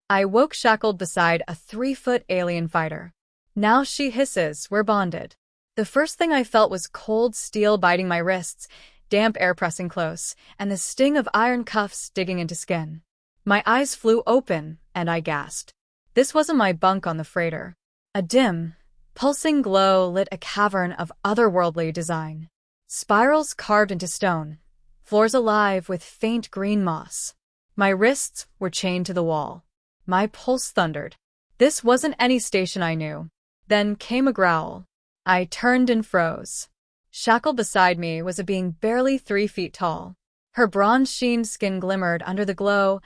I woke shackled beside a 3-foot alien fighter. Now she hisses, we're bonded. The first thing I felt was cold steel biting my wrists, damp air pressing close, and the sting of iron cuffs digging into skin. My eyes flew open, and I gasped. This wasn't my bunk on the freighter. A dim, pulsing glow lit a cavern of otherworldly design. Spirals carved into stone, floors alive with faint green moss. My wrists were chained to the wall. My pulse thundered. This wasn't any station I knew. Then came a growl. I turned and froze. Shackled beside me was a being barely 3 feet tall. Her bronze-sheened skin glimmered under the glow,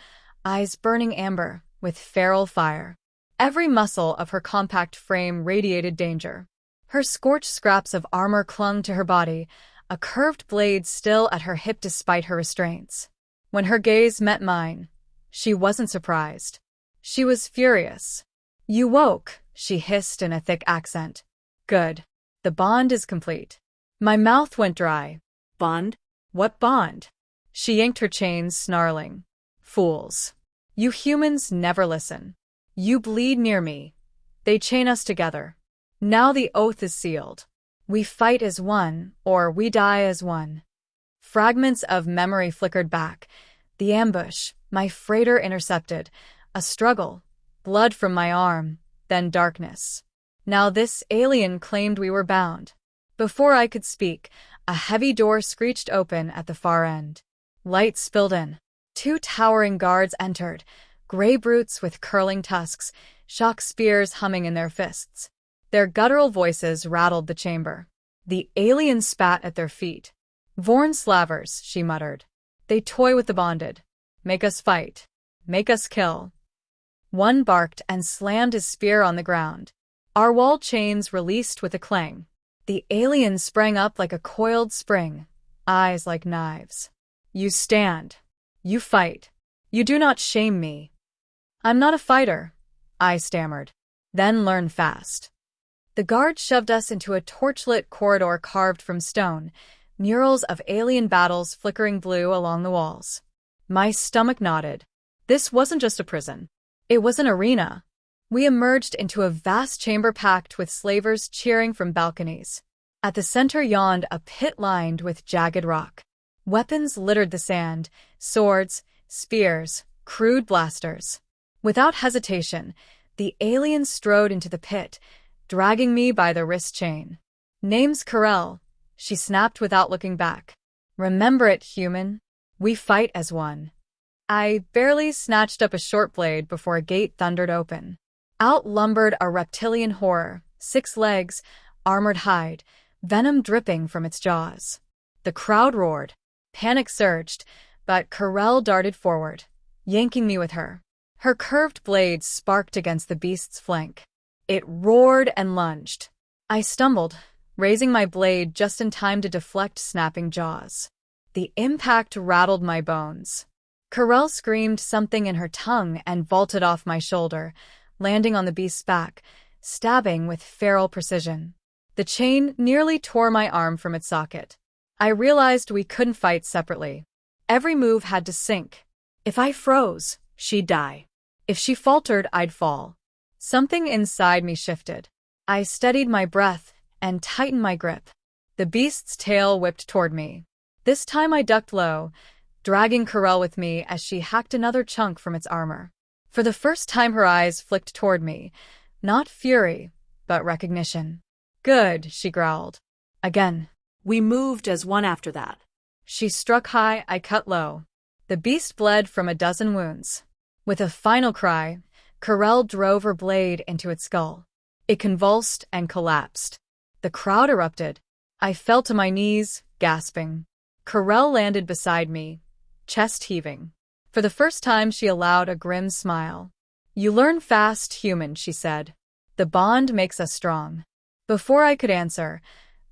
eyes burning amber with feral fire. Every muscle of her compact frame radiated danger. Her scorched scraps of armor clung to her body, a curved blade still at her hip despite her restraints. When her gaze met mine, she wasn't surprised. She was furious. You woke, she hissed in a thick accent. Good. The bond is complete. My mouth went dry. Bond? What bond? She yanked her chains, snarling. Fools. You humans never listen. You bleed near me. They chain us together. Now the oath is sealed. We fight as one, or we die as one. Fragments of memory flickered back. The ambush, my freighter intercepted. A struggle. Blood from my arm, then darkness. Now this alien claimed we were bound. Before I could speak, a heavy door screeched open at the far end. Light spilled in. 2 towering guards entered, gray brutes with curling tusks, shock spears humming in their fists. Their guttural voices rattled the chamber. The alien spat at their feet. Vorn slavers, she muttered. They toy with the bonded. Make us fight. Make us kill. One barked and slammed his spear on the ground. Our wall chains released with a clang. The alien sprang up like a coiled spring, eyes like knives. You stand. You fight. You do not shame me. I'm not a fighter, I stammered. Then learn fast. The guard shoved us into a torchlit corridor carved from stone, murals of alien battles flickering blue along the walls. My stomach knotted. This wasn't just a prison. It was an arena. We emerged into a vast chamber packed with slavers cheering from balconies. At the center yawned a pit lined with jagged rock. Weapons littered the sand, swords, spears, crude blasters. Without hesitation, the alien strode into the pit, dragging me by the wrist chain. Name's Karel, she snapped without looking back. Remember it, human. We fight as one. I barely snatched up a short blade before a gate thundered open. Out lumbered a reptilian horror, 6 legs, armored hide, venom dripping from its jaws. The crowd roared. Panic surged, but Karel darted forward, yanking me with her. Her curved blade sparked against the beast's flank. It roared and lunged. I stumbled, raising my blade just in time to deflect snapping jaws. The impact rattled my bones. Karel screamed something in her tongue and vaulted off my shoulder, landing on the beast's back, stabbing with feral precision. The chain nearly tore my arm from its socket. I realized we couldn't fight separately. Every move had to sync. If I froze, she'd die. If she faltered, I'd fall. Something inside me shifted. I steadied my breath and tightened my grip. The beast's tail whipped toward me. This time I ducked low, dragging Karel with me as she hacked another chunk from its armor. For the first time her eyes flicked toward me, not fury, but recognition. Good, she growled. Again. We moved as one after that. She struck high, I cut low. The beast bled from a dozen wounds. With a final cry, Karel drove her blade into its skull. It convulsed and collapsed. The crowd erupted. I fell to my knees, gasping. Karel landed beside me, chest heaving. For the first time she allowed a grim smile. You learn fast, human, she said. The bond makes us strong. Before I could answer,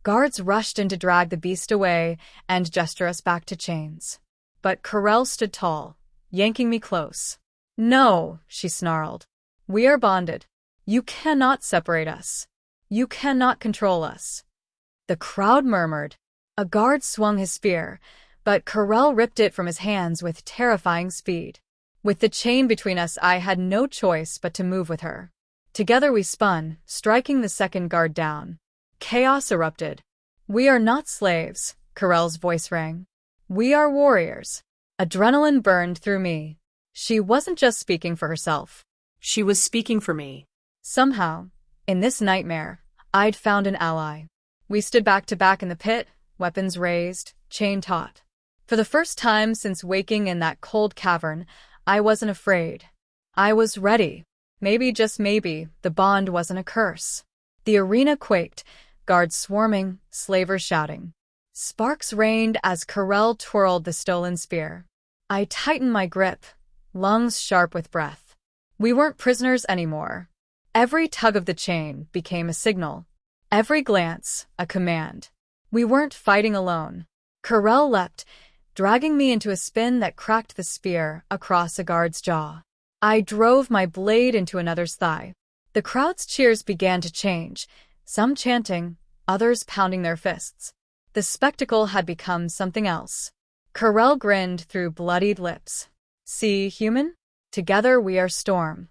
guards rushed in to drag the beast away and gesture us back to chains. But Karel stood tall, yanking me close. No, she snarled. We are bonded. You cannot separate us. You cannot control us. The crowd murmured. A guard swung his spear, but Karel ripped it from his hands with terrifying speed. With the chain between us, I had no choice but to move with her. Together we spun, striking the second guard down. Chaos erupted. "We are not slaves," Carell's voice rang. "We are warriors." Adrenaline burned through me. She wasn't just speaking for herself. She was speaking for me. Somehow, in this nightmare, I'd found an ally. We stood back to back in the pit, weapons raised, chain taut. For the first time since waking in that cold cavern, I wasn't afraid. I was ready. Maybe, just maybe, the bond wasn't a curse. The arena quaked, guards swarming, slavers shouting. Sparks rained as Carell twirled the stolen spear. I tightened my grip, lungs sharp with breath. We weren't prisoners anymore. Every tug of the chain became a signal. Every glance, a command. We weren't fighting alone. Carell leapt, dragging me into a spin that cracked the spear across a guard's jaw. I drove my blade into another's thigh. The crowd's cheers began to change, some chanting, others pounding their fists. The spectacle had become something else. Carell grinned through bloodied lips. "See, human? Together we are storm."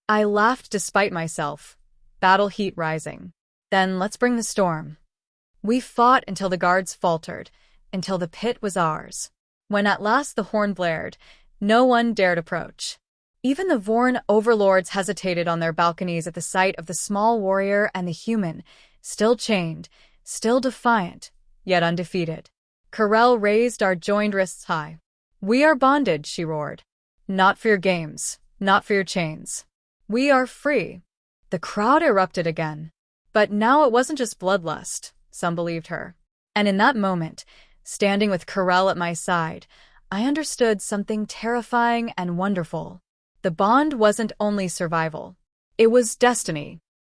I laughed despite myself, battle heat rising. "Then let's bring the storm." We fought until the guards faltered, until the pit was ours. When at last the horn blared, no one dared approach. Even the Vorn overlords hesitated on their balconies at the sight of the small warrior and the human, still chained, still defiant, yet undefeated. Carell raised our joined wrists high. "We are bonded," she roared. "Not for your games, not for your chains. We are free." The crowd erupted again. But now it wasn't just bloodlust, some believed her. And in that moment, standing with Carell at my side, I understood something terrifying and wonderful. The bond wasn't only survival. It was destiny.